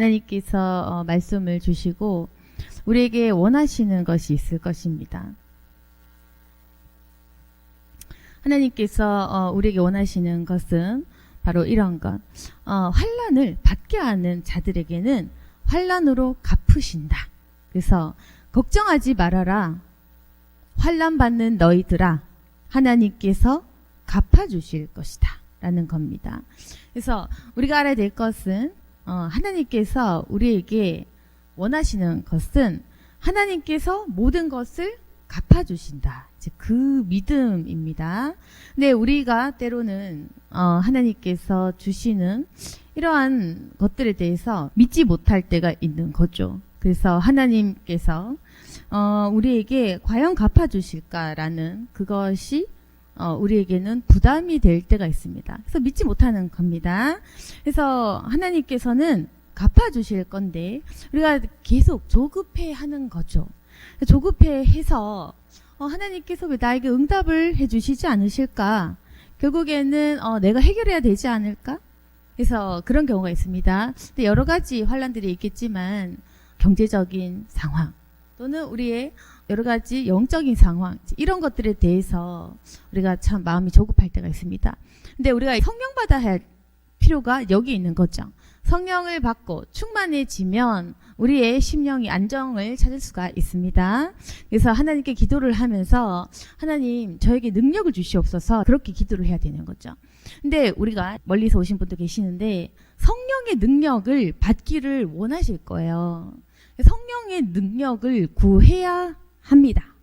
하나님께서 말씀을 주시고 우리에게 원하시는 것이 있을 것입니다. 하나님께서 우리에게 원하시는 것은 바로 이런 것. 환난을 받게 하는 자들에게는 환난으로 갚으신다. 그래서 걱정하지 말아라. 환난 받는 너희들아, 하나님께서 갚아주실 것이다 라는 겁니다. 그래서 우리가 알아야 될 것은 하나님께서 우리에게 원하시는 것은 하나님께서 모든 것을 갚아주신다. 그 믿음입니다. 근데 우리가 때로는 하나님께서 주시는 이러한 것들에 대해서 믿지 못할 때가 있는 거죠. 그래서 하나님께서 우리에게 과연 갚아주실까라는 그것이 우리에게는 부담이 될 때가 있습니다. 그래서 믿지 못하는 겁니다. 그래서 하나님께서는 갚아주실 건데 우리가 계속 조급해하는 거죠. 조급해해서 하나님께서 왜 나에게 응답을 해주시지 않으실까? 결국에는 내가 해결해야 되지 않을까? 그래서 그런 경우가 있습니다. 근데 여러 가지 환난들이 있겠지만 경제적인 상황 또는 우리의 여러 가지 영적인 상황 이런 것들에 대해서 우리가 참 마음이 조급할 때가 있습니다. 근데 우리가 성령 받아야 할 필요가 여기 있는 거죠. 성령을 받고 충만해지면 우리의 심령이 안정을 찾을 수가 있습니다. 그래서 하나님께 기도를 하면서 하나님 저에게 능력을 주시옵소서 그렇게 기도를 해야 되는 거죠. 근데 우리가 멀리서 오신 분도 계시는데 성령의 능력을 받기를 원하실 거예요. 성령의 능력을 구해야 합니다.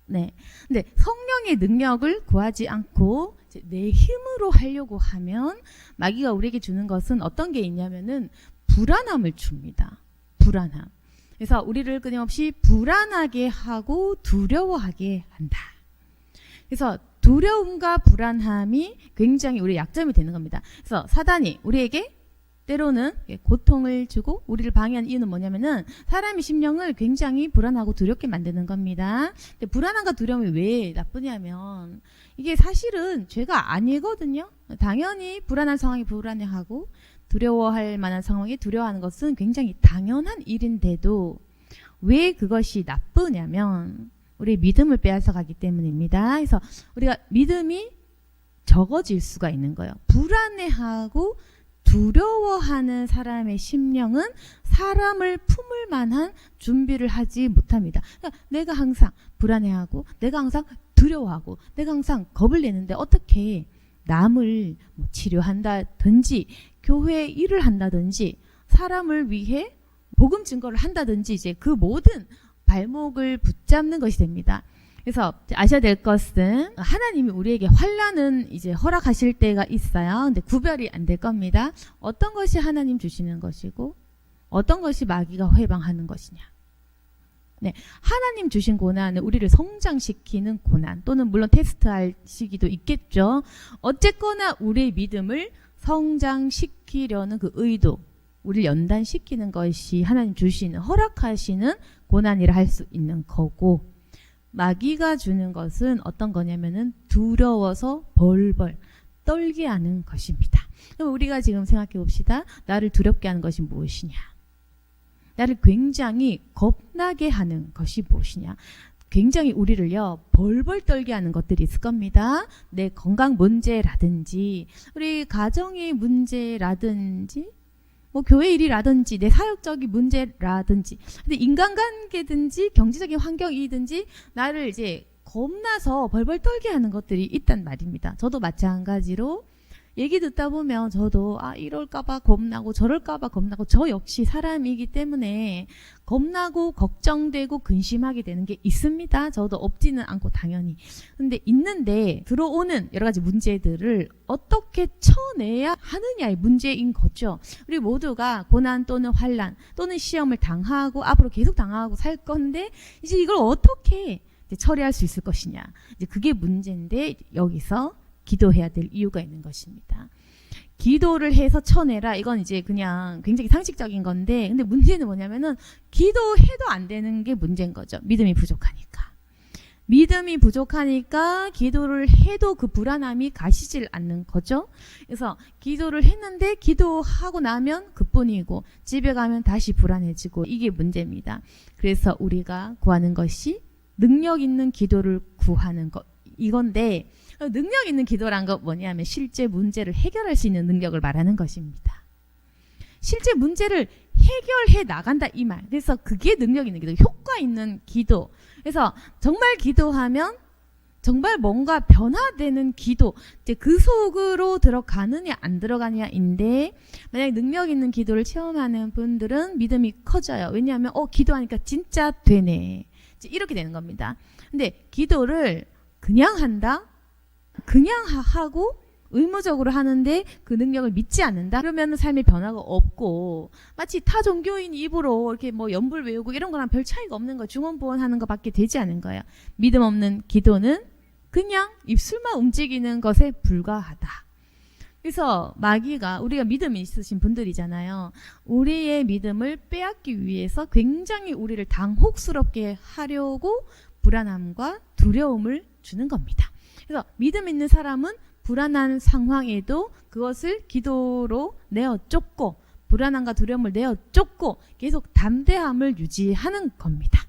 네. 근데 성령의 능력을 구하지 않고 내 힘으로 하려고 하면 마귀가 우리에게 주는 것은 어떤 게 있냐면은 불안함을 줍니다. 불안함. 그래서 우리를 끊임없이 불안하게 하고 두려워하게 한다. 그래서 두려움과 불안함이 굉장히 우리의 약점이 되는 겁니다. 그래서 사단이 우리에게 때로는 고통을 주고 우리를 방해하는 이유는 뭐냐면은 사람의 심령을 굉장히 불안하고 두렵게 만드는 겁니다. 근데 불안함과 두려움이 왜 나쁘냐면 이게 사실은 죄가 아니거든요. 당연히 불안한 상황이 불안해하고 두려워할 만한 상황에 두려워하는 것은 굉장히 당연한 일인데도 왜 그것이 나쁘냐면 우리의 믿음을 빼앗아 가기 때문입니다. 그래서 우리가 믿음이 적어질 수가 있는 거예요. 불안해하고 두려워하는 사람의 심령은 사람을 품을 만한 준비를 하지 못합니다. 그러니까 내가 항상 불안해하고 내가 항상 두려워하고 내가 항상 겁을 내는데 어떻게 남을 치료한다든지 교회 일을 한다든지 사람을 위해 복음 증거를 한다든지 이제 그 모든 발목을 붙잡는 것이 됩니다. 그래서 아셔야 될 것은 하나님이 우리에게 환난은 이제 허락하실 때가 있어요. 근데 구별이 안 될 겁니다. 어떤 것이 하나님 주시는 것이고 어떤 것이 마귀가 회방하는 것이냐. 네, 하나님 주신 고난은 우리를 성장시키는 고난 또는 물론 테스트할 시기도 있겠죠. 어쨌거나 우리의 믿음을 성장시키려는 그 의도, 우리를 연단시키는 것이 하나님 주시는 허락하시는 고난이라 할 수 있는 거고 마귀가 주는 것은 어떤 거냐면은 두려워서 벌벌 떨게 하는 것입니다. 그럼 우리가 지금 생각해 봅시다. 나를 두렵게 하는 것이 무엇이냐? 나를 굉장히 겁나게 하는 것이 무엇이냐? 굉장히 우리를요 벌벌 떨게 하는 것들이 있을 겁니다. 내 건강 문제라든지 우리 가정의 문제라든지 교회 일이라든지 내 사역적인 문제라든지 근데 인간관계든지 경제적인 환경이든지 나를 이제 겁나서 벌벌 떨게 하는 것들이 있단 말입니다. 저도 마찬가지로 얘기 듣다 보면 저도 이럴까봐 겁나고 저럴까봐 겁나고 저 역시 사람이기 때문에 겁나고 걱정되고 근심하게 되는 게 있습니다. 저도 없지는 않고 당연히. 근데 있는데 들어오는 여러 가지 문제들을 어떻게 쳐내야 하느냐의 문제인 거죠. 우리 모두가 고난 또는 환난 또는 시험을 당하고 앞으로 계속 당하고 살 건데 이제 이걸 어떻게 이제 처리할 수 있을 것이냐. 이제 그게 문제인데 여기서 기도해야 될 이유가 있는 것입니다. 기도를 해서 쳐내라. 이건 이제 그냥 굉장히 상식적인 건데 근데 문제는 뭐냐면은 기도해도 안 되는 게 문제인 거죠. 믿음이 부족하니까. 믿음이 부족하니까 기도를 해도 그 불안함이 가시질 않는 거죠. 그래서 기도를 했는데 기도하고 나면 그뿐이고 집에 가면 다시 불안해지고 이게 문제입니다. 그래서 우리가 구하는 것이 능력 있는 기도를 구하는 것 이건데 능력 있는 기도란 건 뭐냐면 실제 문제를 해결할 수 있는 능력을 말하는 것입니다. 실제 문제를 해결해 나간다 이 말. 그래서 그게 능력 있는 기도, 효과 있는 기도. 그래서 정말 기도하면 정말 뭔가 변화되는 기도. 이제 그 속으로 들어가느냐 안 들어가느냐인데 만약에 능력 있는 기도를 체험하는 분들은 믿음이 커져요. 왜냐하면 기도하니까 진짜 되네. 이제 이렇게 되는 겁니다. 근데 기도를 그냥 한다? 그냥 하고 의무적으로 하는데 그 능력을 믿지 않는다? 그러면 삶의 변화가 없고 마치 타 종교인 입으로 이렇게 뭐 연불 외우고 이런 거랑 별 차이가 없는 거 중언부언하는 것밖에 되지 않은 거예요. 믿음 없는 기도는 그냥 입술만 움직이는 것에 불과하다. 그래서 마귀가 우리가 믿음이 있으신 분들이잖아요. 우리의 믿음을 빼앗기 위해서 굉장히 우리를 당혹스럽게 하려고 불안함과 두려움을 주는 겁니다. 그래서 믿음 있는 사람은 불안한 상황에도 그것을 기도로 내어 쫓고 불안함과 두려움을 내어 쫓고 계속 담대함을 유지하는 겁니다.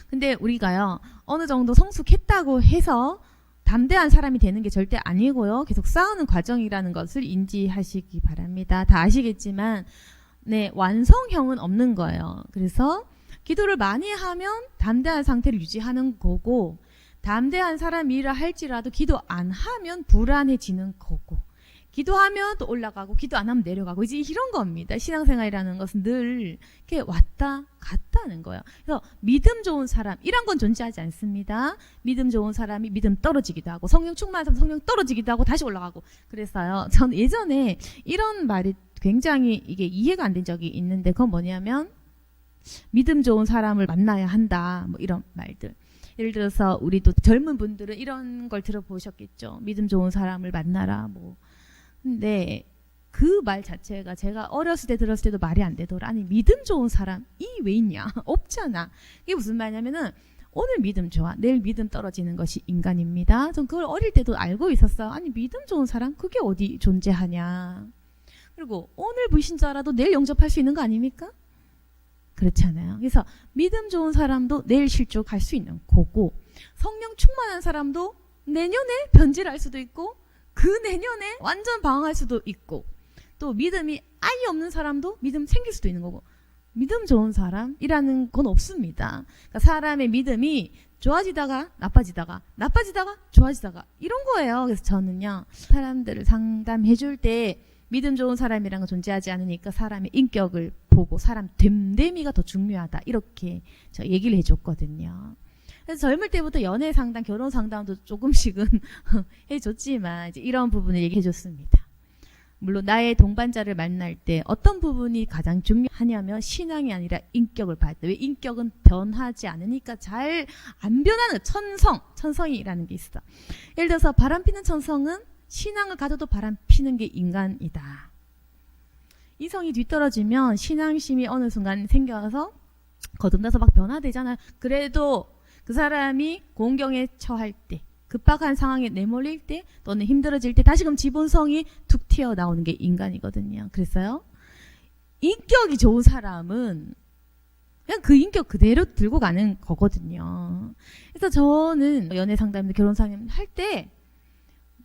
근데 우리가요 어느 정도 성숙했다고 해서 담대한 사람이 되는 게 절대 아니고요. 계속 싸우는 과정이라는 것을 인지하시기 바랍니다. 다 아시겠지만 완성형은 없는 거예요. 그래서 기도를 많이 하면 담대한 상태를 유지하는 거고 담대한 사람이라 할지라도 기도 안 하면 불안해지는 거고 기도하면 또 올라가고 기도 안 하면 내려가고 이제 이런 겁니다. 신앙생활이라는 것은 늘 이렇게 왔다 갔다 하는 거예요. 그래서 믿음 좋은 사람 이런 건 존재하지 않습니다. 믿음 좋은 사람이 믿음 떨어지기도 하고 성령 충만한 사람 성령 떨어지기도 하고 다시 올라가고 그랬어요. 전 예전에 이런 말이 굉장히 이게 이해가 안 된 적이 있는데 그건 뭐냐면 믿음 좋은 사람을 만나야 한다 뭐 이런 말들. 예를 들어서 우리도 젊은 분들은 이런 걸 들어보셨겠죠. 믿음 좋은 사람을 만나라 뭐. 근데 그 말 자체가 제가 어렸을 때 들었을 때도 말이 안 되더라. 아니 믿음 좋은 사람이 왜 있냐? 없잖아. 이게 무슨 말이냐면은 오늘 믿음 좋아 내일 믿음 떨어지는 것이 인간입니다. 전 그걸 어릴 때도 알고 있었어요. 아니 믿음 좋은 사람 그게 어디 존재하냐. 그리고 오늘 불신자라도 내일 영접할 수 있는 거 아닙니까? 그렇잖아요. 그래서 믿음 좋은 사람도 내일 실족할 수 있는 거고 성령 충만한 사람도 내년에 변질할 수도 있고 그 내년에 완전 방황할 수도 있고 또 믿음이 아예 없는 사람도 믿음 생길 수도 있는 거고 믿음 좋은 사람이라는 건 없습니다. 그러니까 사람의 믿음이 좋아지다가 나빠지다가 좋아지다가 이런 거예요. 그래서 저는요 사람들을 상담해 줄 때 믿음 좋은 사람이라는 건 존재하지 않으니까 사람의 인격을 보고 사람 됨됨이가 더 중요하다 이렇게 저 얘기를 해줬거든요. 그래서 젊을 때부터 연애 상담, 결혼 상담도 조금씩은 해줬지만 이제 이런 부분을 얘기해줬습니다. 물론 나의 동반자를 만날 때 어떤 부분이 가장 중요하냐면 신앙이 아니라 인격을 봐야 돼. 왜 인격은 변하지 않으니까 잘 안 변하는 천성이라는 게 있어. 예를 들어서 바람 피는 천성은 신앙을 가져도 바람 피는 게 인간이다. 이성이 뒤떨어지면 신앙심이 어느 순간 생겨서 거듭나서 막 변화되잖아요. 그래도 그 사람이 공경에 처할 때 급박한 상황에 내몰릴 때 또는 힘들어질 때 다시금 지본성이 툭 튀어나오는 게 인간이거든요. 그래서요 인격이 좋은 사람은 그냥 그 인격 그대로 들고 가는 거거든요. 그래서 저는 연애 상담, 결혼 상담 할 때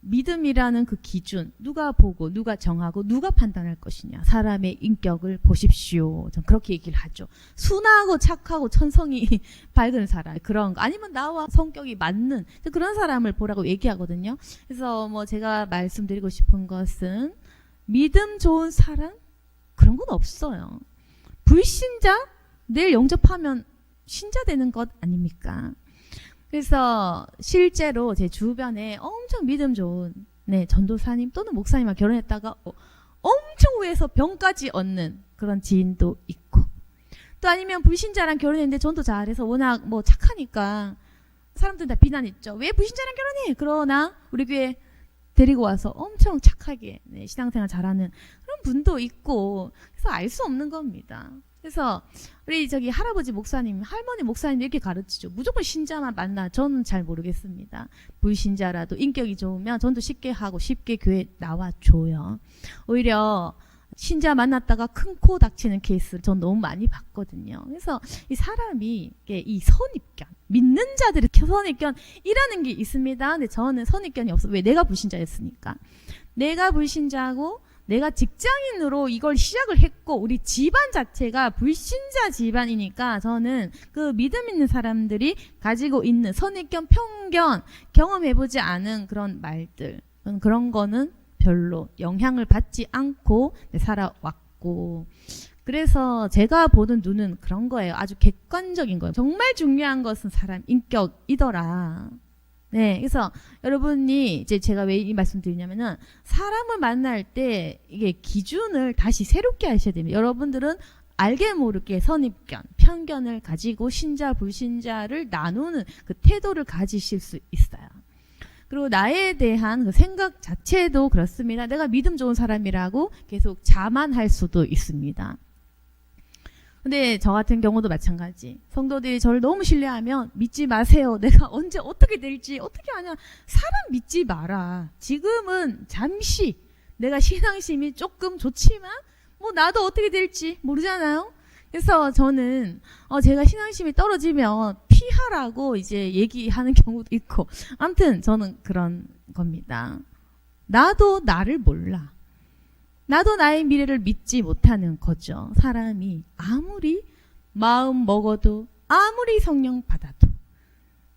믿음이라는 그 기준 누가 보고 누가 정하고 누가 판단할 것이냐 사람의 인격을 보십시오. 전 그렇게 얘기를 하죠. 순하고 착하고 천성이 밝은 사람 그런 거 아니면 나와 성격이 맞는 그런 사람을 보라고 얘기하거든요. 그래서 뭐 제가 말씀드리고 싶은 것은 믿음 좋은 사람 그런 건 없어요. 불신자 내일 영접하면 신자 되는 것 아닙니까? 그래서 실제로 제 주변에 엄청 믿음 좋은 전도사님 또는 목사님과 결혼했다가 엄청 후에서 병까지 얻는 그런 지인도 있고 또 아니면 불신자랑 결혼했는데 전도 잘해서 워낙 뭐 착하니까 사람들은 다 비난했죠. 왜 불신자랑 결혼해? 그러나 우리 교회 데리고 와서 엄청 착하게 신앙생활 잘하는 그런 분도 있고 그래서 알 수 없는 겁니다. 그래서 우리 저기 할아버지 목사님, 할머니 목사님 이렇게 가르치죠. 무조건 신자만 만나. 저는 잘 모르겠습니다. 불신자라도 인격이 좋으면 전도 쉽게 하고 쉽게 교회 나와줘요. 오히려 신자 만났다가 큰 코 닥치는 케이스를 전 너무 많이 봤거든요. 그래서 이 사람이 이 선입견, 믿는 자들의 선입견이라는 게 있습니다. 근데 저는 선입견이 없어요. 왜? 내가 불신자였으니까. 내가 불신자고 내가 직장인으로 이걸 시작을 했고 우리 집안 자체가 불신자 집안이니까 저는 그 믿음 있는 사람들이 가지고 있는 선입견, 편견, 경험해보지 않은 그런 말들, 그런 거는 별로 영향을 받지 않고 살아왔고, 그래서 제가 보는 눈은 그런 거예요. 아주 객관적인 거예요. 정말 중요한 것은 사람 인격이더라. 네, 그래서 여러분이 이제 제가 왜 이 말씀 드리냐면은 사람을 만날 때 이게 기준을 다시 새롭게 하셔야 됩니다. 여러분들은 알게 모르게 선입견, 편견을 가지고 신자, 불신자를 나누는 그 태도를 가지실 수 있어요. 그리고 나에 대한 그 생각 자체도 그렇습니다. 내가 믿음 좋은 사람이라고 계속 자만할 수도 있습니다. 근데 저 같은 경우도 마찬가지. 성도들이 저를 너무 신뢰하면 믿지 마세요. 내가 언제 어떻게 될지 어떻게 아냐. 사람 믿지 마라. 지금은 잠시 내가 신앙심이 조금 좋지만 뭐 나도 어떻게 될지 모르잖아요. 그래서 저는 제가 신앙심이 떨어지면 피하라고 이제 얘기하는 경우도 있고, 아무튼 저는 그런 겁니다. 나도 나를 몰라. 나도 나의 미래를 믿지 못하는 거죠. 사람이 아무리 마음 먹어도 아무리 성령 받아도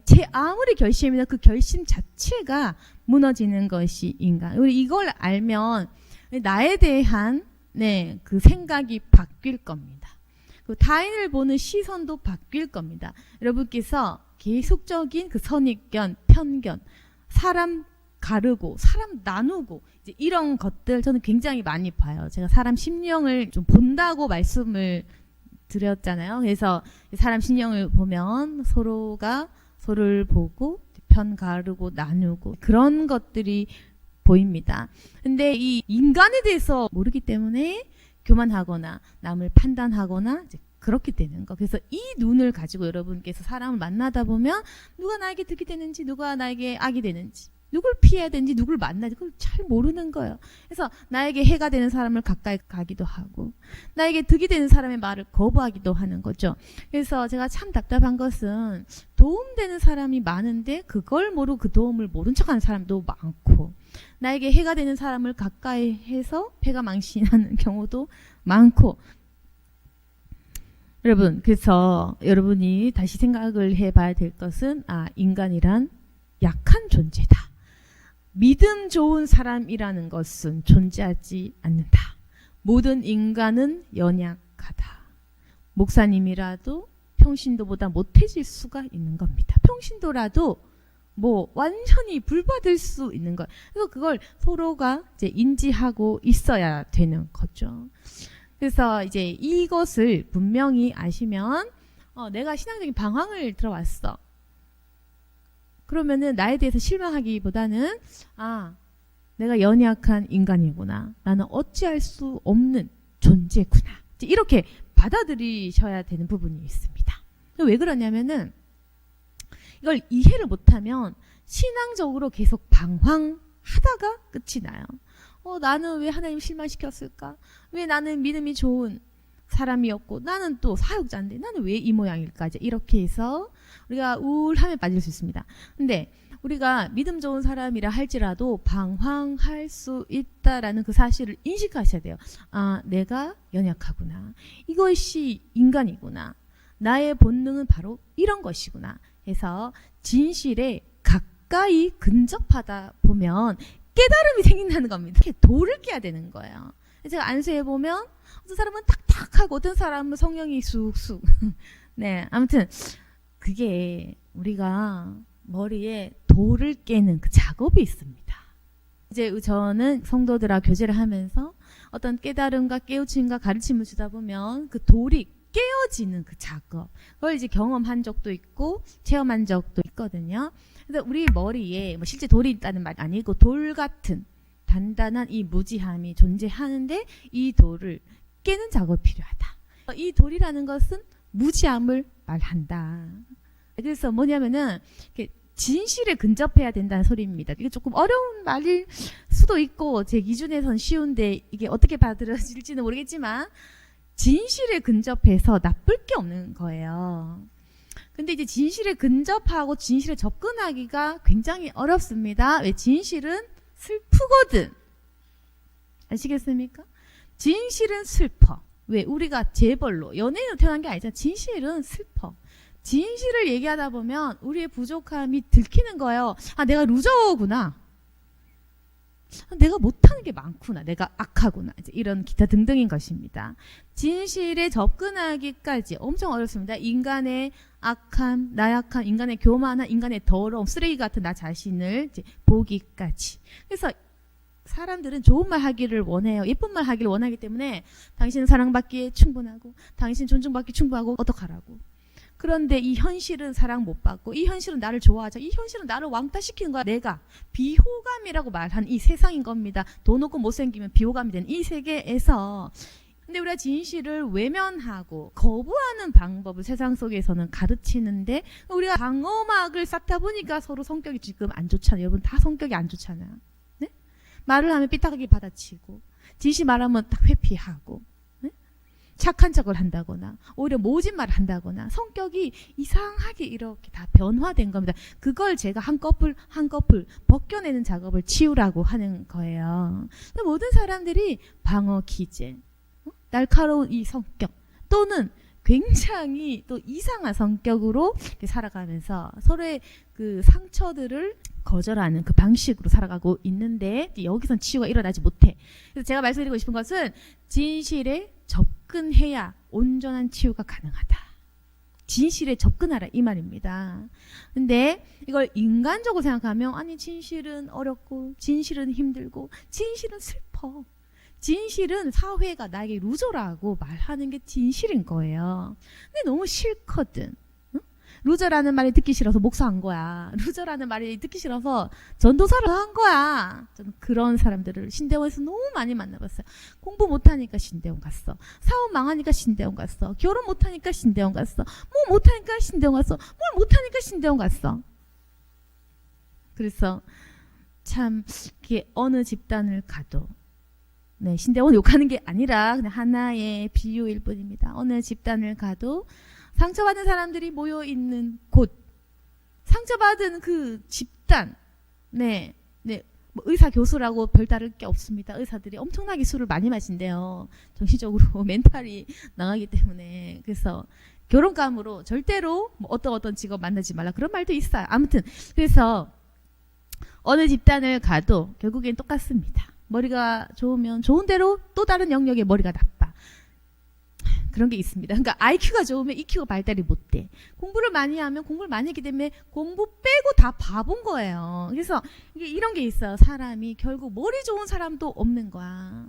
제 아무리 결심이나 그 결심 자체가 무너지는 것이 인간. 우리 이걸 알면 나에 대한 그 생각이 바뀔 겁니다. 그 타인을 보는 시선도 바뀔 겁니다. 여러분께서 계속적인 그 선입견, 편견, 사람 가르고 사람 나누고 이제 이런 것들 저는 굉장히 많이 봐요. 제가 사람 심령을 좀 본다고 말씀을 드렸잖아요. 그래서 사람 심령을 보면 서로가 서로를 보고 편 가르고 나누고 그런 것들이 보입니다. 근데 이 인간에 대해서 모르기 때문에 교만하거나 남을 판단하거나 이제 그렇게 되는 거. 그래서 이 눈을 가지고 여러분께서 사람을 만나다 보면 누가 나에게 득이 되는지 누가 나에게 악이 되는지 누굴 피해야 되는지 누굴 만나야 되는지 그걸 잘 모르는 거예요. 그래서 나에게 해가 되는 사람을 가까이 가기도 하고 나에게 득이 되는 사람의 말을 거부하기도 하는 거죠. 그래서 제가 참 답답한 것은 도움되는 사람이 많은데 그걸 모르고 그 도움을 모른 척하는 사람도 많고 나에게 해가 되는 사람을 가까이 해서 패가 망신하는 경우도 많고 여러분 그래서 여러분이 다시 생각을 해봐야 될 것은 인간이란 약한 존재다. 믿음 좋은 사람이라는 것은 존재하지 않는다. 모든 인간은 연약하다. 목사님이라도 평신도보다 못해질 수가 있는 겁니다. 평신도라도 뭐 완전히 불받을 수 있는 것. 그래서 그걸 서로가 이제 인지하고 있어야 되는 거죠. 그래서 이제 이것을 분명히 아시면 내가 신앙적인 방황을 들어왔어. 그러면은 나에 대해서 실망하기보다는 내가 연약한 인간이구나. 나는 어찌할 수 없는 존재구나. 이렇게 받아들이셔야 되는 부분이 있습니다. 왜 그러냐면은 이걸 이해를 못하면 신앙적으로 계속 방황하다가 끝이 나요. 나는 왜 하나님 실망시켰을까? 왜 나는 믿음이 좋은 사람이었고 나는 또 사역자인데 나는 왜 이 모양일까? 이제 이렇게 해서 우리가 우울함에 빠질 수 있습니다. 근데 우리가 믿음 좋은 사람이라 할지라도 방황할 수 있다라는 그 사실을 인식하셔야 돼요. 내가 연약하구나. 이것이 인간이구나. 나의 본능은 바로 이런 것이구나. 해서 진실에 가까이 근접하다 보면 깨달음이 생긴다는 겁니다. 이렇게 돌을 깨야 되는 거예요. 제가 안수해보면 어떤 사람은 탁탁하고 어떤 사람은 성령이 쑥쑥 네, 아무튼 그게 우리가 머리에 돌을 깨는 그 작업이 있습니다. 이제 저는 성도들하고 교제를 하면서 어떤 깨달음과 깨우침과 가르침을 주다 보면 그 돌이 깨어지는 그 작업 그걸 이제 경험한 적도 있고 체험한 적도 있거든요. 그래서 우리 머리에 뭐 실제 돌이 있다는 말 아니고 돌 같은 단단한 이 무지함이 존재하는데 이 돌을 깨는 작업이 필요하다. 이 도리라는 것은 무지함을 말한다. 그래서 뭐냐면은 진실에 근접해야 된다는 소리입니다. 이게 조금 어려운 말일 수도 있고 제 기준에선 쉬운데 이게 어떻게 받아들여질지는 모르겠지만 진실에 근접해서 나쁠 게 없는 거예요. 근데 이제 진실에 근접하고 진실에 접근하기가 굉장히 어렵습니다. 왜? 진실은 슬프거든. 아시겠습니까? 진실은 슬퍼. 왜? 우리가 재벌로 연예인으로 태어난 게 아니잖아. 진실은 슬퍼. 진실을 얘기하다 보면 우리의 부족함이 들키는 거예요. 아, 내가 루저구나. 내가 못하는 게 많구나. 내가 악하구나. 이제 이런 기타 등등인 것입니다. 진실에 접근하기까지 엄청 어렵습니다. 인간의 악함, 나약함, 인간의 교만함, 인간의 더러움, 쓰레기 같은 나 자신을 이제 보기까지. 그래서 사람들은 좋은 말 하기를 원해요. 예쁜 말 하기를 원하기 때문에 당신은 사랑받기에 충분하고 당신 존중받기 충분하고 어떡하라고. 그런데 이 현실은 사랑 못 받고 이 현실은 나를 좋아하자. 이 현실은 나를 왕따시키는 거야. 내가 비호감이라고 말한 이 세상인 겁니다. 돈 없고 못생기면 비호감이 된 이 세계에서 근데 우리가 진실을 외면하고 거부하는 방법을 세상 속에서는 가르치는데 우리가 방어막을 쌓다 보니까 서로 성격이 지금 안 좋잖아요. 여러분 다 성격이 안 좋잖아요. 네? 말을 하면 삐딱하게 받아치고 진실 말하면 딱 회피하고 착한 척을 한다거나 오히려 모진 말을 한다거나 성격이 이상하게 이렇게 다 변화된 겁니다. 그걸 제가 한꺼풀 한꺼풀 벗겨내는 작업을 치우라고 하는 거예요. 모든 사람들이 방어 기제, 날카로운 이 성격 또는 굉장히 또 이상한 성격으로 살아가면서 서로의 그 상처들을 거절하는 그 방식으로 살아가고 있는데 여기선 치유가 일어나지 못해. 그래서 제가 말씀드리고 싶은 것은 진실에 접근해야 온전한 치유가 가능하다. 진실에 접근하라 이 말입니다. 근데 이걸 인간적으로 생각하면 아니 진실은 어렵고 진실은 힘들고 진실은 슬퍼. 진실은 사회가 나에게 루저라고 말하는 게 진실인 거예요. 근데 너무 싫거든. 응? 루저라는 말이 듣기 싫어서 목사한 거야. 루저라는 말이 듣기 싫어서 전도사를 한 거야. 저는 그런 사람들을 신대원에서 너무 많이 만나봤어요. 공부 못하니까 신대원 갔어. 사업 망하니까 신대원 갔어. 결혼 못하니까 신대원 갔어. 뭐 못하니까 신대원 갔어. 뭘 못하니까 신대원 갔어. 그래서 참 이게 어느 집단을 가도 네, 신대원 욕하는 게 아니라 그냥 하나의 비유일 뿐입니다. 어느 집단을 가도 상처받은 사람들이 모여 있는 곳, 상처받은 그 집단, 네, 뭐 의사 교수라고 별다를 게 없습니다. 의사들이 엄청나게 술을 많이 마신대요. 정신적으로 멘탈이 나가기 때문에. 그래서 결혼감으로 절대로 뭐 어떤 직업 만나지 말라 그런 말도 있어요. 아무튼 그래서 어느 집단을 가도 결국엔 똑같습니다. 머리가 좋으면 좋은 대로 또 다른 영역에 머리가 나빠. 그런 게 있습니다. 그러니까 IQ가 좋으면 EQ가 발달이 못 돼. 공부를 많이 하면 공부를 많이 했기 때문에 공부 빼고 다 바본 거예요. 그래서 이게 이런 게 있어요. 사람이 결국 머리 좋은 사람도 없는 거야.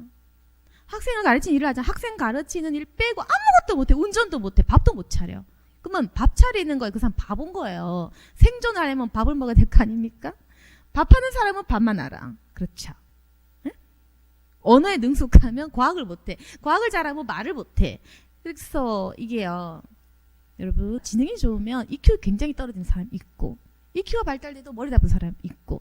학생을 가르치는 일을 하자. 학생 가르치는 일 빼고 아무것도 못해. 운전도 못해. 밥도 못 차려. 그러면 밥 차리는 거예요. 그 사람 바본 거예요. 생존을 하려면 밥을 먹어야 될 거 아닙니까? 밥하는 사람은 밥만 알아. 그렇죠. 언어에 능숙하면 과학을 못해. 과학을 잘하면 말을 못해. 그래서 이게요. 여러분 지능이 좋으면 EQ 굉장히 떨어진 사람 있고 EQ가 발달돼도 머리 나쁜 사람 있고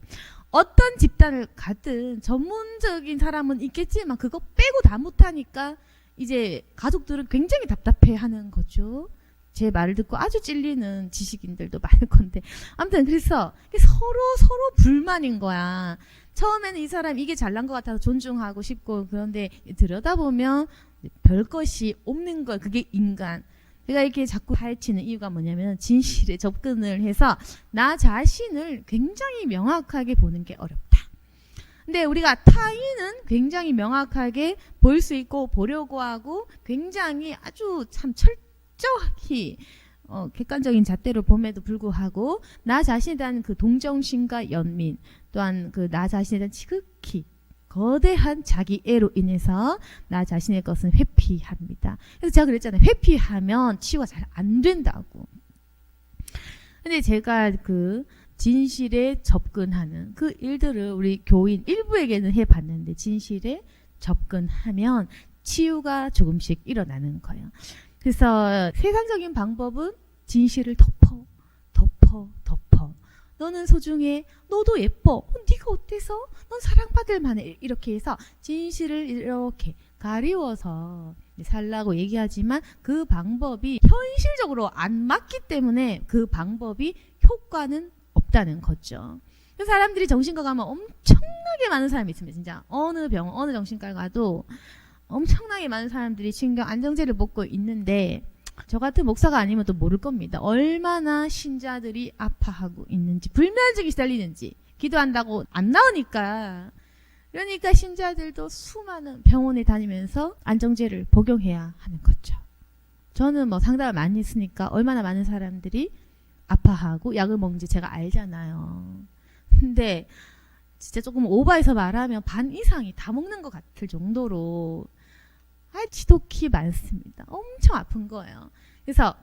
어떤 집단을 가든 전문적인 사람은 있겠지만 그거 빼고 다 못하니까 이제 가족들은 굉장히 답답해하는 거죠. 제 말을 듣고 아주 찔리는 지식인들도 많을 건데 아무튼 그래서 서로 불만인 거야. 처음에는 이 사람 이게 잘난 것 같아서 존중하고 싶고 그런데 들여다보면 별것이 없는 거야. 그게 인간. 내가 이렇게 자꾸 파헤치는 이유가 뭐냐면 진실에 접근을 해서 나 자신을 굉장히 명확하게 보는 게 어렵다. 근데 우리가 타인은 굉장히 명확하게 볼 수 있고 보려고 하고 굉장히 아주 참 철저히 객관적인 잣대로 봄에도 불구하고 나 자신에 대한 그 동정심과 연민 또한 그 나 자신에 대한 지극히 거대한 자기애로 인해서 나 자신의 것은 회피합니다. 그래서 제가 그랬잖아요. 회피하면 치유가 잘 안 된다고. 근데 제가 그 진실에 접근하는 그 일들을 우리 교인 일부에게는 해봤는데 진실에 접근하면 치유가 조금씩 일어나는 거예요. 그래서 세상적인 방법은 진실을 덮어. 너는 소중해. 너도 예뻐. 네가 어때서? 넌 사랑받을 만해. 이렇게 해서 진실을 이렇게 가리워서 살라고 얘기하지만 그 방법이 현실적으로 안 맞기 때문에 그 방법이 효과는 없다는 거죠. 사람들이 정신과 가면 엄청나게 많은 사람이 있습니다. 진짜 어느 병원, 어느 정신과 가도 엄청나게 많은 사람들이 신경 안정제를 먹고 있는데 저 같은 목사가 아니면 또 모를 겁니다. 얼마나 신자들이 아파하고 있는지, 불면증이 시달리는지, 기도한다고 안 나오니까. 그러니까 신자들도 수많은 병원에 다니면서 안정제를 복용해야 하는 거죠. 저는 뭐 상담을 많이 했으니까 얼마나 많은 사람들이 아파하고 약을 먹는지 제가 알잖아요. 근데 진짜 조금 오버해서 말하면 반 이상이 다 먹는 것 같을 정도로 지독히 많습니다. 엄청 아픈 거예요. 그래서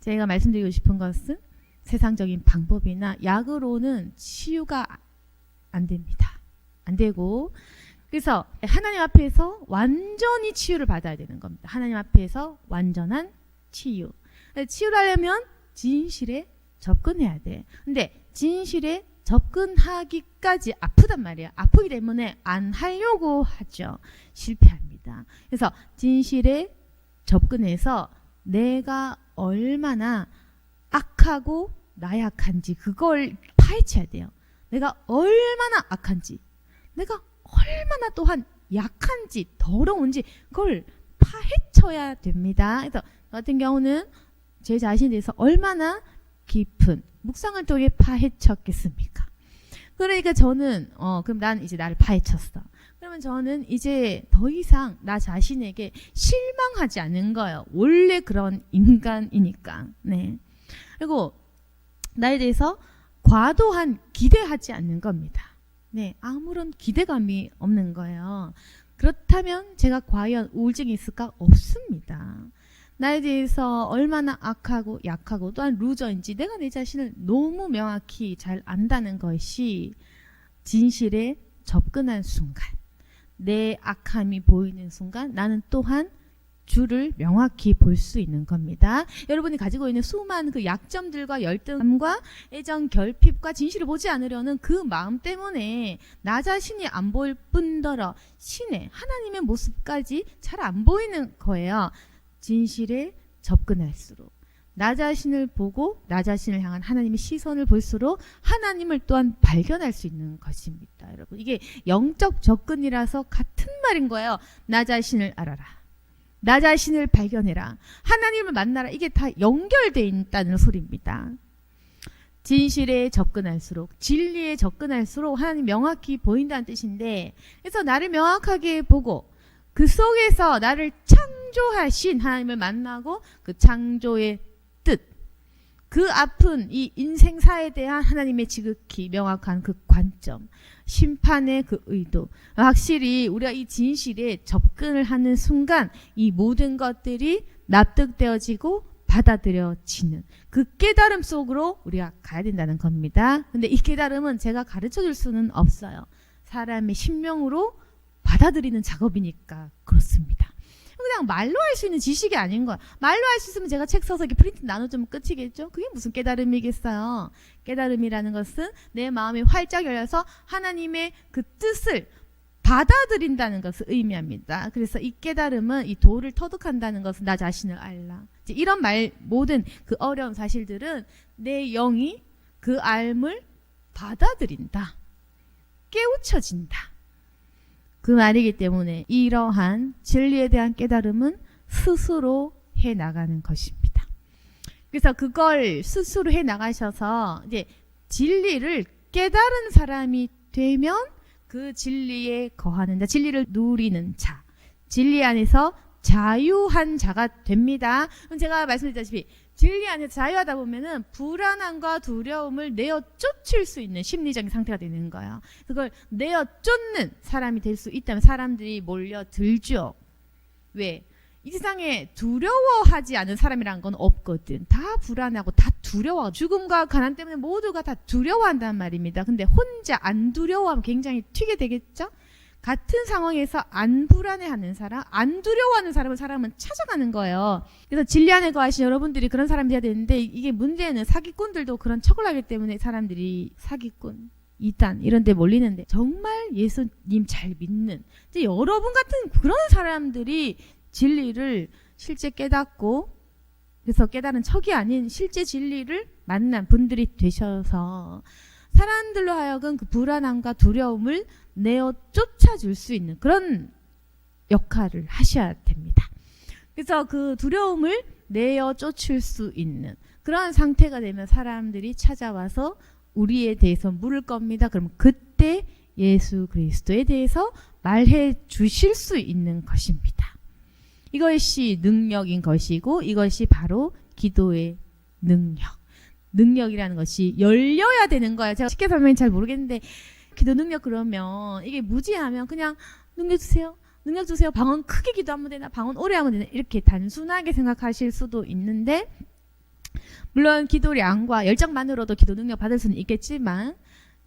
제가 말씀드리고 싶은 것은 세상적인 방법이나 약으로는 치유가 안 됩니다. 안 되고, 그래서 하나님 앞에서 완전히 치유를 받아야 되는 겁니다. 하나님 앞에서 완전한 치유. 치유를 하려면 진실에 접근해야 돼. 근데 진실에 접근하기까지 아프단 말이에요. 아프기 때문에 안 하려고 하죠. 실패합니다. 그래서 진실에 접근해서 내가 얼마나 악하고 나약한지 그걸 파헤쳐야 돼요. 내가 얼마나 악한지, 내가 얼마나 또한 약한지, 더러운지 그걸 파헤쳐야 됩니다. 그래서 저 같은 경우는 제 자신에 대해서 얼마나 깊은 묵상을 통해 파헤쳤겠습니까? 그러니까 저는 그럼 난 이제 나를 파헤쳤어. 그러면 저는 이제 더 이상 나 자신에게 실망하지 않는 거예요. 원래 그런 인간이니까. 네. 그리고 나에 대해서 과도한 기대하지 않는 겁니다. 네, 아무런 기대감이 없는 거예요. 그렇다면 제가 과연 우울증이 있을까? 없습니다. 나에 대해서 얼마나 악하고 약하고 또한 루저인지 내가 내 자신을 너무 명확히 잘 안다는 것이 진실에 접근한 순간, 내 악함이 보이는 순간 나는 또한 주를 명확히 볼 수 있는 겁니다. 여러분이 가지고 있는 수많은 그 약점들과 열등함과 애정, 결핍과 진실을 보지 않으려는 그 마음 때문에 나 자신이 안 보일 뿐더러 신의 하나님의 모습까지 잘 안 보이는 거예요. 진실에 접근할수록 나 자신을 보고 나 자신을 향한 하나님의 시선을 볼수록 하나님을 또한 발견할 수 있는 것입니다. 여러분, 이게 영적 접근이라서 같은 말인 거예요. 나 자신을 알아라. 나 자신을 발견해라. 하나님을 만나라. 이게 다 연결되어 있다는 소리입니다. 진실에 접근할수록, 진리에 접근할수록 하나님 명확히 보인다는 뜻인데, 그래서 나를 명확하게 보고 그 속에서 나를 창조하신 하나님을 만나고 그 창조의 뜻, 그 아픈 이 인생사에 대한 하나님의 지극히 명확한 그 관점, 심판의 그 의도, 확실히 우리가 이 진실에 접근을 하는 순간 이 모든 것들이 납득되어지고 받아들여지는 그 깨달음 속으로 우리가 가야 된다는 겁니다. 근데 이 깨달음은 제가 가르쳐 줄 수는 없어요. 사람의 심령으로 받아들이는 작업이니까 그렇습니다. 그냥 말로 할 수 있는 지식이 아닌 거야. 말로 할 수 있으면 제가 책 써서 이렇게 프린트 나눠주면 끝이겠죠. 그게 무슨 깨달음이겠어요. 깨달음이라는 것은 내 마음이 활짝 열려서 하나님의 그 뜻을 받아들인다는 것을 의미합니다. 그래서 이 깨달음은 이 도를 터득한다는 것은 나 자신을 알라. 이런 말, 모든 그 어려운 사실들은 내 영이 그 알을 받아들인다. 깨우쳐진다. 그 말이기 때문에 이러한 진리에 대한 깨달음은 스스로 해 나가는 것입니다. 그래서 그걸 스스로 해 나가셔서 이제 진리를 깨달은 사람이 되면 그 진리에 거하는 자, 진리를 누리는 자, 진리 안에서 자유한 자가 됩니다. 그럼 제가 말씀드렸다시피 진리 안에서 자유하다 보면은 불안함과 두려움을 내어 쫓을 수 있는 심리적인 상태가 되는 거예요. 그걸 내어 쫓는 사람이 될 수 있다면 사람들이 몰려들죠. 왜? 이 세상에 두려워하지 않은 사람이라는 건 없거든. 다 불안하고 다 두려워. 죽음과 가난 때문에 모두가 다 두려워한단 말입니다. 근데 혼자 안 두려워하면 굉장히 튀게 되겠죠? 같은 상황에서 안 불안해하는 사람, 안 두려워하는 사람은 찾아가는 거예요. 그래서 진리 안에 거하신 여러분들이 그런 사람이 돼야 되는데, 이게 문제는 사기꾼들도 그런 척을 하기 때문에 사람들이 사기꾼, 이단 이런 데 몰리는데, 정말 예수님 잘 믿는 이제 여러분 같은 그런 사람들이 진리를 실제 깨닫고, 그래서 깨달은 척이 아닌 실제 진리를 만난 분들이 되셔서 사람들로 하여금 그 불안함과 두려움을 내어 쫓아줄 수 있는 그런 역할을 하셔야 됩니다. 그래서 그 두려움을 내어 쫓을 수 있는 그런 상태가 되면 사람들이 찾아와서 우리에 대해서 물을 겁니다. 그럼 그때 예수 그리스도에 대해서 말해 주실 수 있는 것입니다. 이것이 능력인 것이고, 이것이 바로 기도의 능력이라는 것이 열려야 되는 거예요. 제가 쉽게 설명이 잘 모르겠는데, 기도 능력 그러면 이게 무지하면 그냥 능력 주세요. 방언 크게 기도하면 되나, 방언 오래 하면 되나, 이렇게 단순하게 생각하실 수도 있는데, 물론 기도량과 열정만으로도 기도 능력 받을 수는 있겠지만,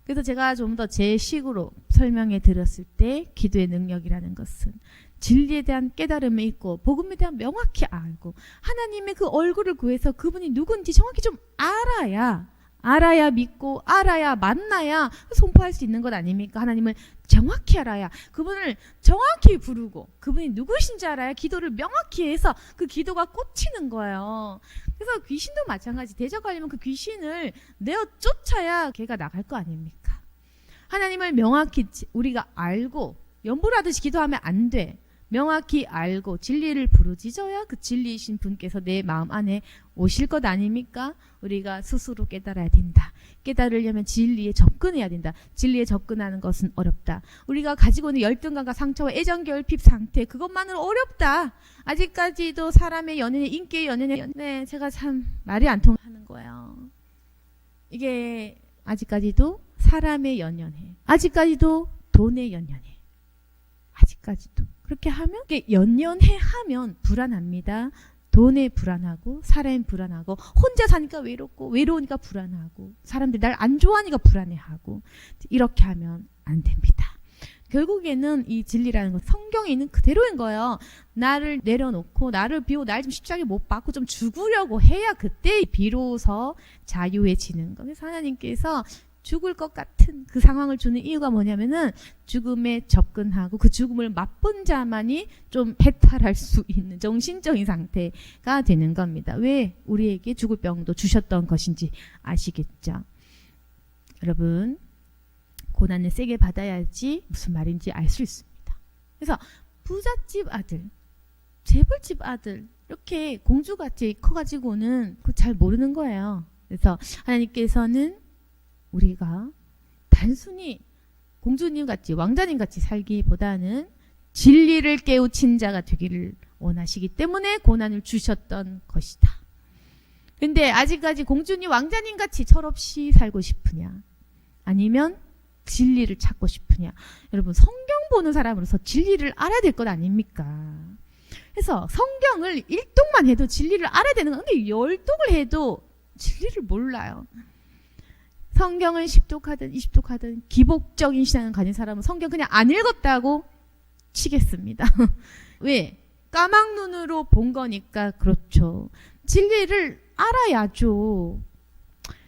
그래서 제가 좀 더 제 식으로 설명해 드렸을 때, 기도의 능력이라는 것은 진리에 대한 깨달음이 있고, 복음에 대한 명확히 알고, 하나님의 그 얼굴을 구해서 그분이 누군지 정확히 좀 알아야 믿고, 알아야 만나야 선포할 수 있는 것 아닙니까? 하나님을 정확히 알아야, 그분을 정확히 부르고, 그분이 누구신지 알아야 기도를 명확히 해서 그 기도가 꽂히는 거예요. 그래서 귀신도 마찬가지. 대적하려면 그 귀신을 내어 쫓아야 걔가 나갈 거 아닙니까? 하나님을 명확히 우리가 알고, 연보라듯이 기도하면 안 돼. 명확히 알고 진리를 부르짖어야 그 진리이신 분께서 내 마음 안에 오실 것 아닙니까? 우리가 스스로 깨달아야 된다. 깨달으려면 진리에 접근해야 된다. 진리에 접근하는 것은 어렵다. 우리가 가지고 있는 열등감과 상처와 애정결핍 상태, 그것만으로 어렵다. 아직까지도 사람의 연연에, 인기의 연연에, 제가 참 말이 안 통하는 거예요. 이게 아직까지도 사람의 연연해, 아직까지도 돈의 연연해, 아직까지도 그렇게 하면, 연연해 하면 불안합니다. 돈에 불안하고, 사람에 불안하고, 혼자 사니까 외롭고, 외로우니까 불안하고, 사람들이 날 안 좋아하니까 불안해하고, 이렇게 하면 안 됩니다. 결국에는 이 진리라는 건 성경에 있는 그대로인 거예요. 나를 내려놓고, 나를 비우고, 날 좀 십자가에 못 박고 좀 죽으려고 해야 그때 비로소 자유해지는 거. 그래서 하나님께서 죽을 것 같은 그 상황을 주는 이유가 뭐냐면은, 죽음에 접근하고 그 죽음을 맛본 자만이 좀 해탈할 수 있는 정신적인 상태가 되는 겁니다. 왜 우리에게 죽을 병도 주셨던 것인지 아시겠죠? 여러분, 고난을 세게 받아야지 무슨 말인지 알 수 있습니다. 그래서 부잣집 아들, 재벌집 아들, 이렇게 공주같이 커가지고는 그 잘 모르는 거예요. 그래서 하나님께서는 우리가 단순히 공주님같이, 왕자님같이 살기보다는 진리를 깨우친 자가 되기를 원하시기 때문에 고난을 주셨던 것이다. 근데 아직까지 공주님, 왕자님같이 철없이 살고 싶으냐, 아니면 진리를 찾고 싶으냐. 여러분, 성경 보는 사람으로서 진리를 알아야 될 것 아닙니까? 그래서 성경을 1독만 해도 진리를 알아야 되는 건데, 10독을 해도 진리를 몰라요. 성경을 10독하든 20독하든 기복적인 신앙을 가진 사람은 성경 그냥 안 읽었다고 치겠습니다. 왜? 까막눈으로 본 거니까. 그렇죠. 진리를 알아야죠.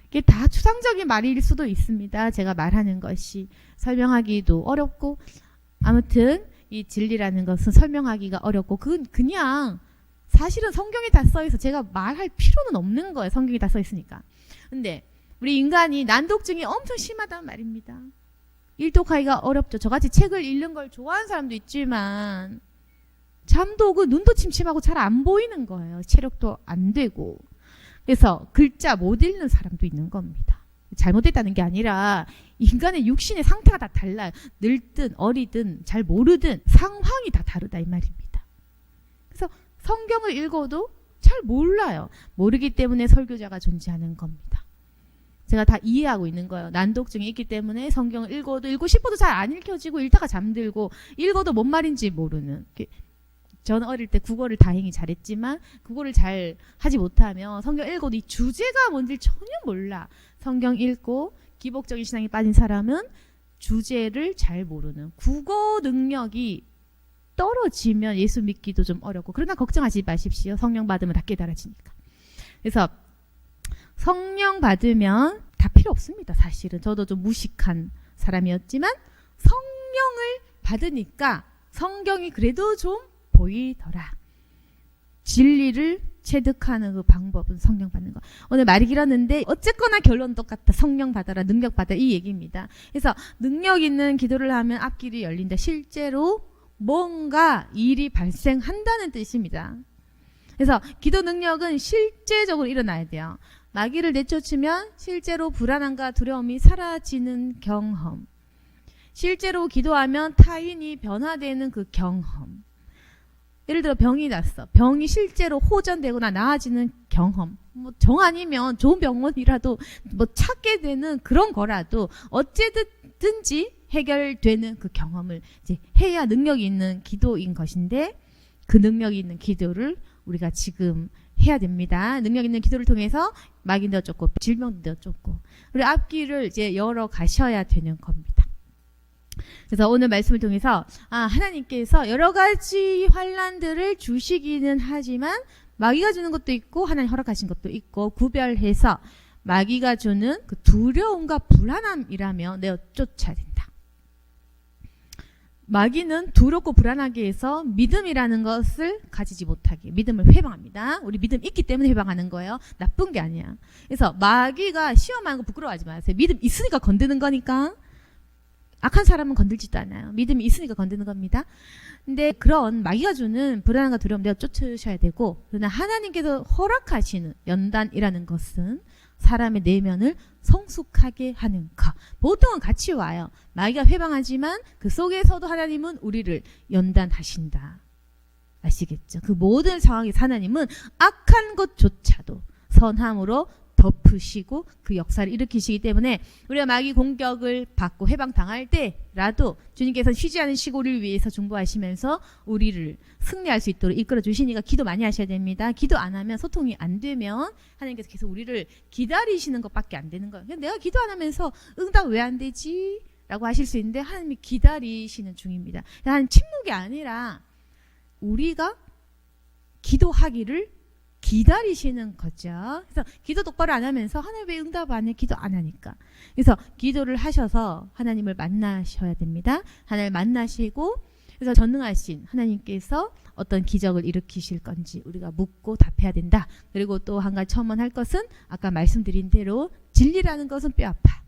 이게 다 추상적인 말일 수도 있습니다. 제가 말하는 것이 설명하기도 어렵고, 아무튼 이 진리라는 것은 설명하기가 어렵고, 그건 그냥 사실은 성경에 다 써있어. 제가 말할 필요는 없는 거예요. 성경에 다 써있으니까. 근데 우리 인간이 난독증이 엄청 심하단 말입니다. 일독하기가 어렵죠. 저같이 책을 읽는 걸 좋아하는 사람도 있지만 잠도 오고 눈도 침침하고 잘 안 보이는 거예요. 체력도 안 되고. 그래서 글자 못 읽는 사람도 있는 겁니다. 잘못됐다는 게 아니라 인간의 육신의 상태가 다 달라요. 늙든 어리든 잘 모르든 상황이 다 다르다 이 말입니다. 그래서 성경을 읽어도 잘 몰라요. 모르기 때문에 설교자가 존재하는 겁니다. 제가 다 이해하고 있는 거예요. 난독증이 있기 때문에 성경을 읽어도, 읽고 싶어도 잘 안 읽혀지고, 읽다가 잠들고, 읽어도 뭔 말인지 모르는. 저는 어릴 때 국어를 다행히 잘했지만 국어를 잘 하지 못하면 성경 읽어도 이 주제가 뭔지 전혀 몰라. 성경 읽고 기복적인 신앙에 빠진 사람은 주제를 잘 모르는, 국어 능력이 떨어지면 예수 믿기도 좀 어렵고, 그러나 걱정하지 마십시오. 성령 받으면 다 깨달아지니까. 그래서 성령 받으면 다 필요 없습니다. 사실은 저도 좀 무식한 사람이었지만 성령을 받으니까 성경이 그래도 좀 보이더라. 진리를 체득하는 그 방법은 성령 받는 거. 오늘 말이 길었는데 어쨌거나 결론 똑같다. 성령 받아라, 능력 받아라, 이 얘기입니다. 그래서 능력 있는 기도를 하면 앞길이 열린다. 실제로 뭔가 일이 발생한다는 뜻입니다. 그래서 기도 능력은 실제적으로 일어나야 돼요. 마귀를 내쫓으면 실제로 불안함과 두려움이 사라지는 경험, 실제로 기도하면 타인이 변화되는 그 경험, 예를 들어 병이 났어. 병이 실제로 호전되거나 나아지는 경험, 뭐 정 아니면 좋은 병원이라도 뭐 찾게 되는 그런 거라도 어쨌든지 해결되는 그 경험을 이제 해야 능력이 있는 기도인 것인데, 그 능력이 있는 기도를 우리가 지금 해야 됩니다. 능력 있는 기도를 통해서 마귀도 쫓고 질병도 쫓고 우리 앞길을 이제 열어 가셔야 되는 겁니다. 그래서 오늘 말씀을 통해서 하나님께서 여러 가지 환난들을 주시기는 하지만 마귀가 주는 것도 있고 하나님 허락하신 것도 있고 구별해서 마귀가 주는 그 두려움과 불안함이라면 내어 쫓아야 된다. 마귀는 두렵고 불안하게 해서 믿음이라는 것을 가지지 못하게, 믿음을 회방합니다. 우리 믿음 있기 때문에 회방하는 거예요. 나쁜 게 아니야. 그래서 마귀가 시험하는 거 부끄러워하지 마세요. 믿음 있으니까 건드는 거니까. 악한 사람은 건들지도 않아요. 믿음이 있으니까 건드는 겁니다. 근데 그런 마귀가 주는 불안함과 두려움 내가 쫓으셔야 되고, 그러나 하나님께서 허락하시는 연단이라는 것은 사람의 내면을 성숙하게 하는 것. 보통은 같이 와요. 마귀가 회방하지만 그 속에서도 하나님은 우리를 연단하신다. 아시겠죠? 그 모든 상황에서 하나님은 악한 것조차도 선함으로 덮으시고 그 역사를 일으키시기 때문에 우리가 마귀 공격을 받고 해방당할 때라도 주님께서는 쉬지 않은 시골을 위해서 중보하시면서 우리를 승리할 수 있도록 이끌어 주시니까 기도 많이 하셔야 됩니다. 기도 안 하면, 소통이 안 되면 하나님께서 계속 우리를 기다리시는 것밖에 안 되는 거예요. 내가 기도 안 하면서 응답 왜 안 되지? 라고 하실 수 있는데 하나님이 기다리시는 중입니다. 하나님 침묵이 아니라 우리가 기도하기를 기다리시는 거죠. 그래서 기도 똑바로 안 하면서 하나님 왜 응답 안 해? 기도 안 하니까. 그래서 기도를 하셔서 하나님을 만나셔야 됩니다. 하나님을 만나시고, 그래서 전능하신 하나님께서 어떤 기적을 일으키실 건지 우리가 묻고 답해야 된다. 그리고 또 한 가지 첨언할 것은 아까 말씀드린 대로 진리라는 것은 뼈아파.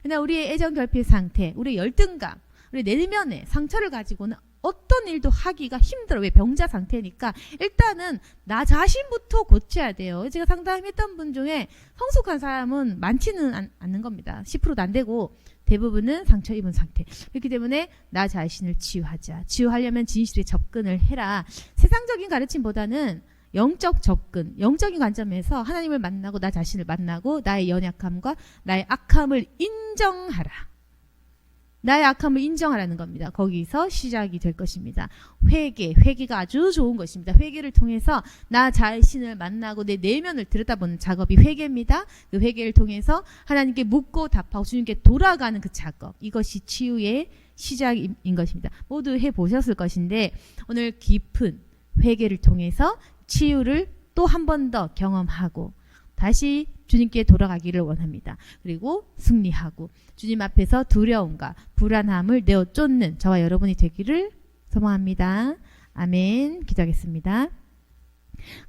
그러나 우리의 애정 결핍 상태, 우리의 열등감, 우리 내면의 상처를 가지고는 어떤 일도 하기가 힘들어. 왜? 병자 상태니까 일단은 나 자신부터 고쳐야 돼요. 제가 상담했던 분 중에 성숙한 사람은 많지는 않는 겁니다. 10%도 안 되고 대부분은 상처 입은 상태. 그렇기 때문에 나 자신을 치유하자. 치유하려면 진실에 접근을 해라. 세상적인 가르침보다는 영적 접근, 영적인 관점에서 하나님을 만나고 나 자신을 만나고 나의 연약함과 나의 악함을 인정하라. 나의 악함을 인정하라는 겁니다. 거기서 시작이 될 것입니다. 회개가 아주 좋은 것입니다. 회개를 통해서 나 자신을 만나고 내 내면을 들여다보는 작업이 회개입니다. 그 회개를 통해서 하나님께 묻고 답하고 주님께 돌아가는 그 작업, 이것이 치유의 시작인 것입니다. 모두 해보셨을 것인데 오늘 깊은 회개를 통해서 치유를 또 한 번 더 경험하고 다시 주님께 돌아가기를 원합니다. 그리고 승리하고 주님 앞에서 두려움과 불안함을 내어 쫓는 저와 여러분이 되기를 소망합니다. 아멘. 기도하겠습니다.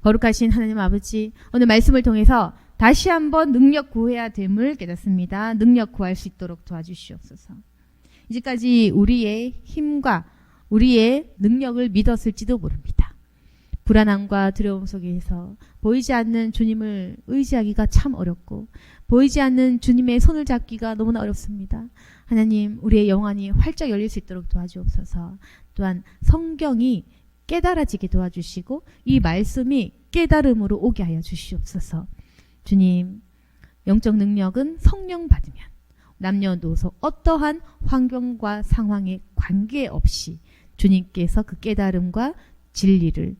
거룩하신 하나님 아버지, 오늘 말씀을 통해서 다시 한번 능력 구해야 됨을 깨닫습니다. 능력 구할 수 있도록 도와주시옵소서. 이제까지 우리의 힘과 우리의 능력을 믿었을지도 모릅니다. 불안함과 두려움 속에서 보이지 않는 주님을 의지하기가 참 어렵고 보이지 않는 주님의 손을 잡기가 너무나 어렵습니다. 하나님, 우리의 영안이 활짝 열릴 수 있도록 도와주옵소서. 또한 성경이 깨달아지게 도와주시고 이 말씀이 깨달음으로 오게 하여 주시옵소서. 주님, 영적 능력은 성령 받으면 남녀노소 어떠한 환경과 상황에 관계없이 주님께서 그 깨달음과 진리를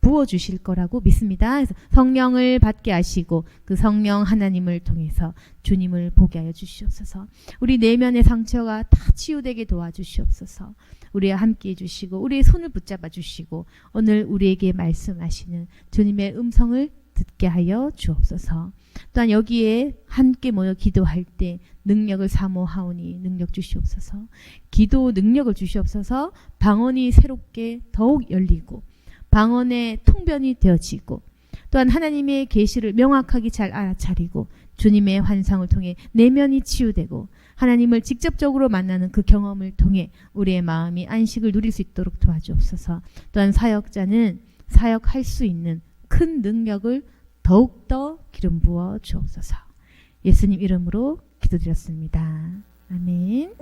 부어주실 거라고 믿습니다. 그래서 성령을 받게 하시고 그 성령 하나님을 통해서 주님을 보게 하여 주시옵소서. 우리 내면의 상처가 다 치유되게 도와주시옵소서. 우리와 함께 해주시고 우리의 손을 붙잡아 주시고 오늘 우리에게 말씀하시는 주님의 음성을 듣게 하여 주옵소서. 또한 여기에 함께 모여 기도할 때 능력을 사모하오니 능력 주시옵소서. 기도 능력을 주시옵소서. 방언이 새롭게 더욱 열리고 방언의 통변이 되어지고 또한 하나님의 계시를 명확하게 잘 알아차리고 주님의 환상을 통해 내면이 치유되고 하나님을 직접적으로 만나는 그 경험을 통해 우리의 마음이 안식을 누릴 수 있도록 도와주옵소서. 또한 사역자는 사역할 수 있는 큰 능력을 더욱더 기름 부어 주옵소서. 예수님 이름으로 기도드렸습니다. 아멘.